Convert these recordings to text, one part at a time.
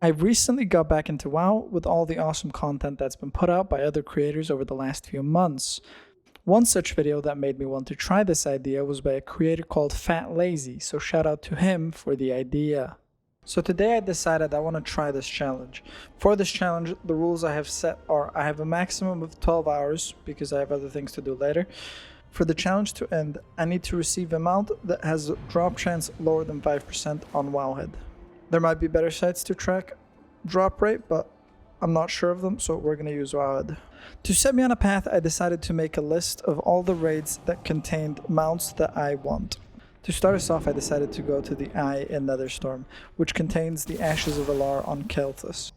I recently got back into WoW with all the awesome content that's been put out by other creators over the last few months. One such video that made me want to try this idea was by a creator called Fat Lazy, so shout out to him for the idea. So today I decided I want to try this challenge. For this challenge, the rules I have set are I have a maximum of 12 hours because I have other things to do later. For the challenge to end, I need to receive a mount that has a drop chance lower than 5% on Wowhead. There might be better sites to track drop rate, but I'm not sure of them, so we're going to use Wowhead. To set me on a path, I decided to make a list of all the raids that contained mounts that I want. To start us off, I decided to go to the Eye in Netherstorm, which contains the Ashes of Alar on Kelthus.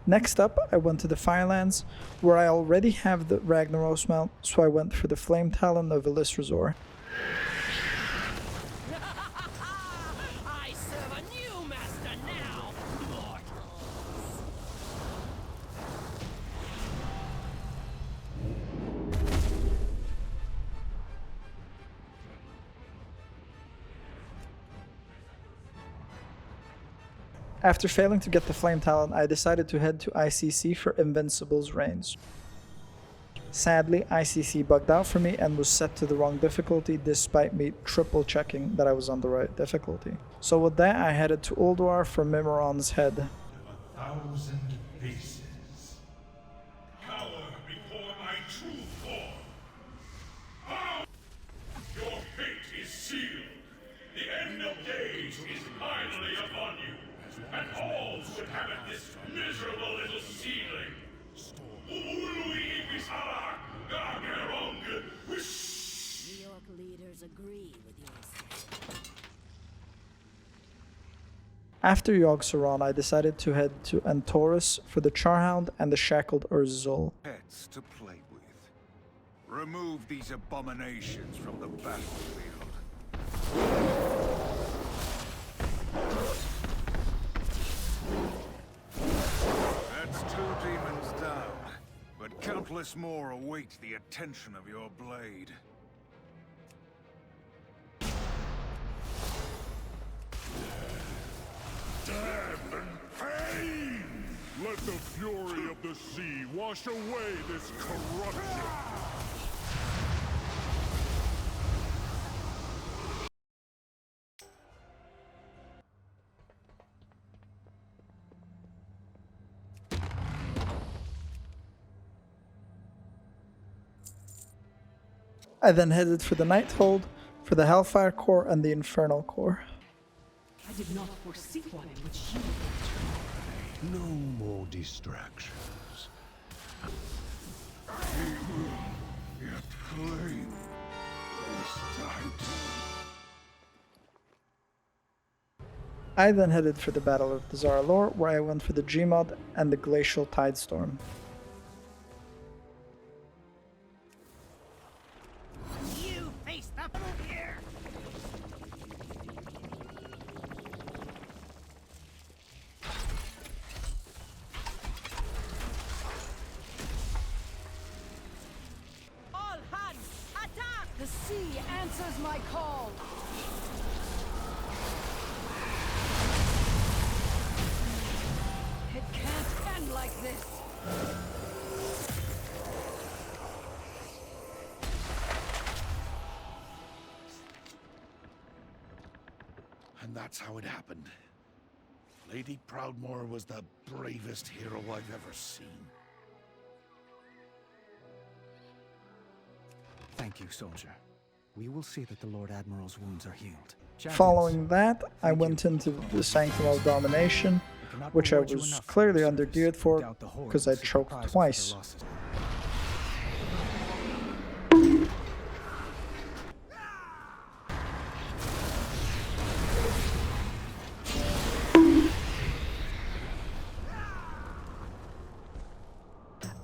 Next up, I went to the Firelands, where I already have the Ragnaros mount, so I went for the Flame Talon of Elisrazor. I serve a new master now, mortals. After failing to get the Flame Talon, I decided to head to ICC for Invincible's Reigns. Sadly, ICC bugged out for me and was set to the wrong difficulty despite me triple checking that I was on the right difficulty. So with that, I headed to Ulduar for Mimiron's head. 1,000 pieces. Cower before my true form. How? Your fate is sealed. The end of days is finally upon you. And all would have it this miserable little seedling. New York leaders agree with your assessment. After Yogg-Saron, I decided to head to Antorus for the Charhound and the Shackled Urzul. Pets to play with. Remove these abominations from the battlefield. That's 2 demons down, but countless more await the attention of your blade. Death and pain! Let the fury of the sea wash away this corruption! I then headed for the Nighthold, for the Hellfire Core and the Infernal Core. I did not foresee one in which you would. No more distractions. Yet claim this time. I then headed for the Battle of the Zaralor, where I went for the Gmod and the Glacial Tidestorm. You face the battle here. All hands, attack! The sea answers my call. It can't end like this. And that's how it happened. Lady Proudmoore was the bravest hero I've ever seen. Thank you, soldier. We will see that the Lord Admiral's wounds are healed. Champions, Following that, I thank went you. into the Sanctum of Domination, I cannot which I reward you was enough for clearly your under service. geared for Doubt the Horde because will I seek choked reprisal for their twice. losses.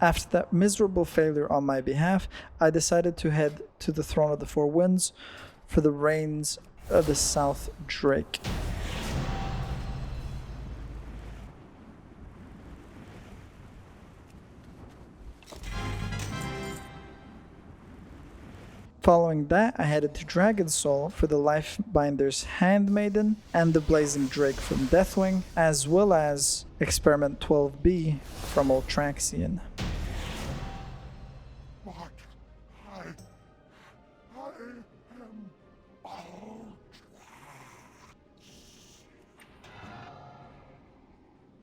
After that miserable failure on my behalf, I decided to head to the Throne of the Four Winds for the reigns of the South Drake. Following that, I headed to Dragon's Soul for the Lifebinder's Handmaiden and the Blazing Drake from Deathwing, as well as Experiment 12B from Ultraxian.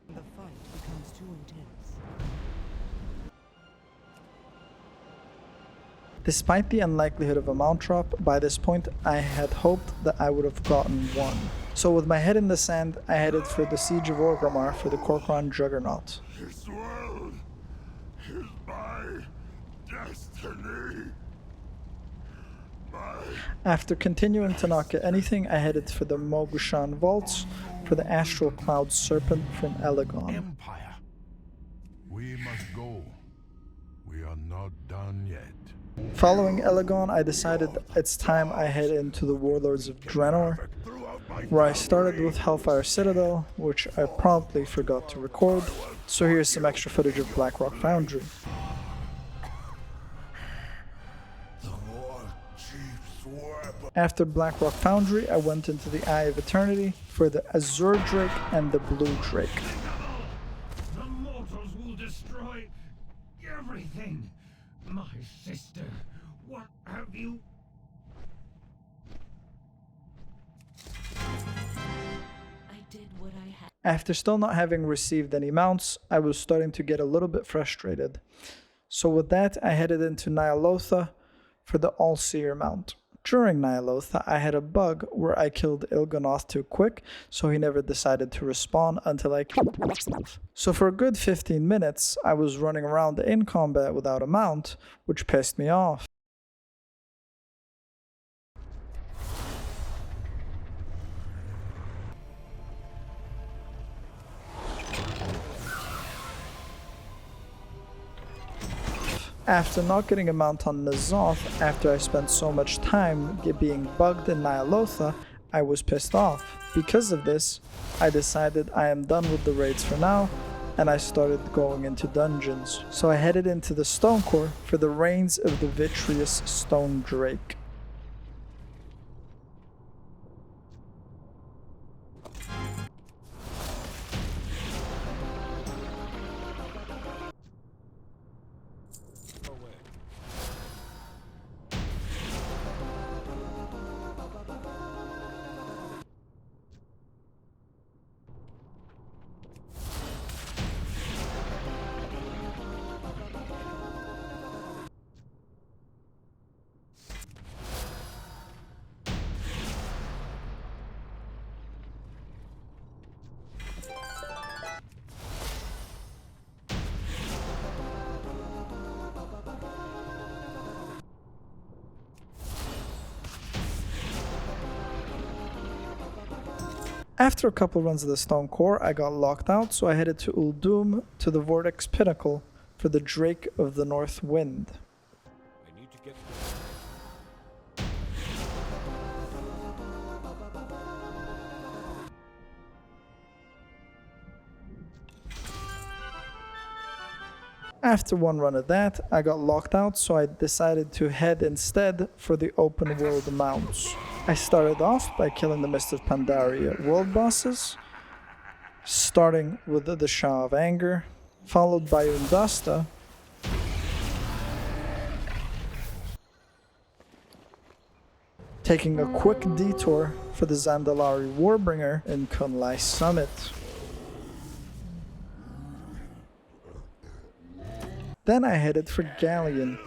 The fight becomes too intense. Despite the unlikelihood of a mount drop, by this point I had hoped that I would have gotten one. So with my head in the sand, I headed for the Siege of Orgrimmar for the Corcoran Juggernaut. This world is my destiny. After continuing to not get anything, I headed for the Mogushan Vaults for the Astral Cloud Serpent from Elegon. Empire. We must go. We are not done yet. Following Elegon, I decided it's time I head into the Warlords of Draenor, where I started with Hellfire Citadel, which I promptly forgot to record, so here's some extra footage of Blackrock Foundry. After Blackrock Foundry, I went into the Eye of Eternity for the Azure Drake and the Blue Drake. The mortals will destroy everything. My sister, what have you... I did what I had. After still not having received any mounts, I was starting to get a little bit frustrated. So with that, I headed into Nyalotha for the All-Seer mount. During Nyalotha, I had a bug where I killed Il'gynoth too quick, so he never decided to respawn until I killed him. So for a good 15 minutes, I was running around in combat without a mount, which pissed me off. After not getting a mount on N'Zoth, after I spent so much time being bugged in Nyalotha, I was pissed off. Because of this, I decided I am done with the raids for now, and I started going into dungeons. So I headed into the Stone Core for the reigns of the Vitreous Stone Drake. After a couple runs of the Stone Core, I got locked out, so I headed to Uldum to the Vortex Pinnacle for the Drake of the North Wind. I need to get... After one run of that, I got locked out, so I decided to head instead for the open world mounts. I started off by killing the Mist of Pandaria world bosses, starting with the Shah of Anger, followed by Undasta, taking a quick detour for the Zandalari Warbringer in Kunlai Summit. Then I headed for Galleon.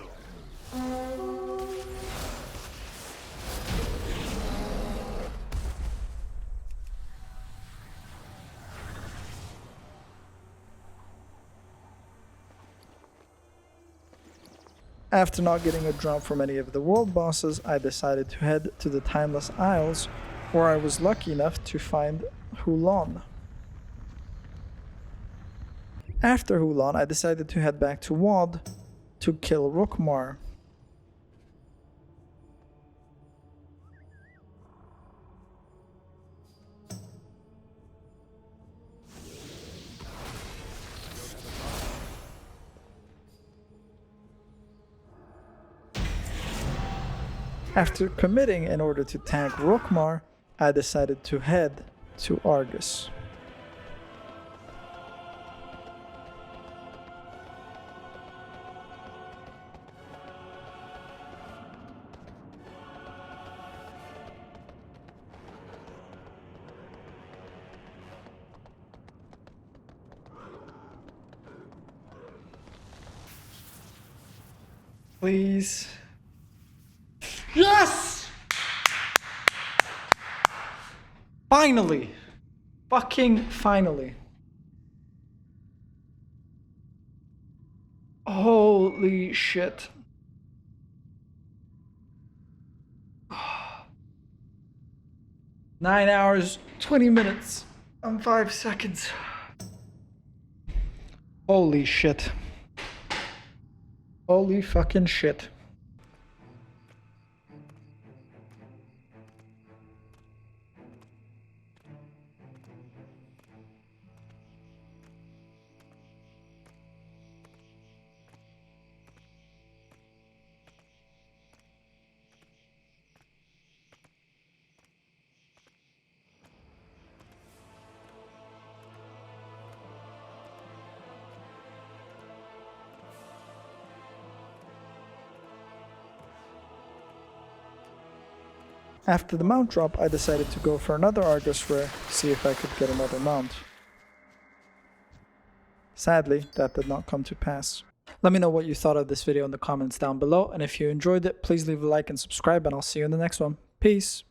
After not getting a drop from any of the world bosses, I decided to head to the Timeless Isles, where I was lucky enough to find Hulon. After Hulan, I decided to head back to Wad to kill Rukmar. After committing in order to tag Rukmar, I decided to head to Argus. Please. Yes! Finally! Fucking finally. Holy shit. 9 hours, 20 minutes, and 5 seconds. Holy shit. Holy fucking shit. After the mount drop, I decided to go for another Argus rare, see if I could get another mount. Sadly, that did not come to pass. Let me know what you thought of this video in the comments down below, and if you enjoyed it, please leave a like and subscribe, and I'll see you in the next one. Peace!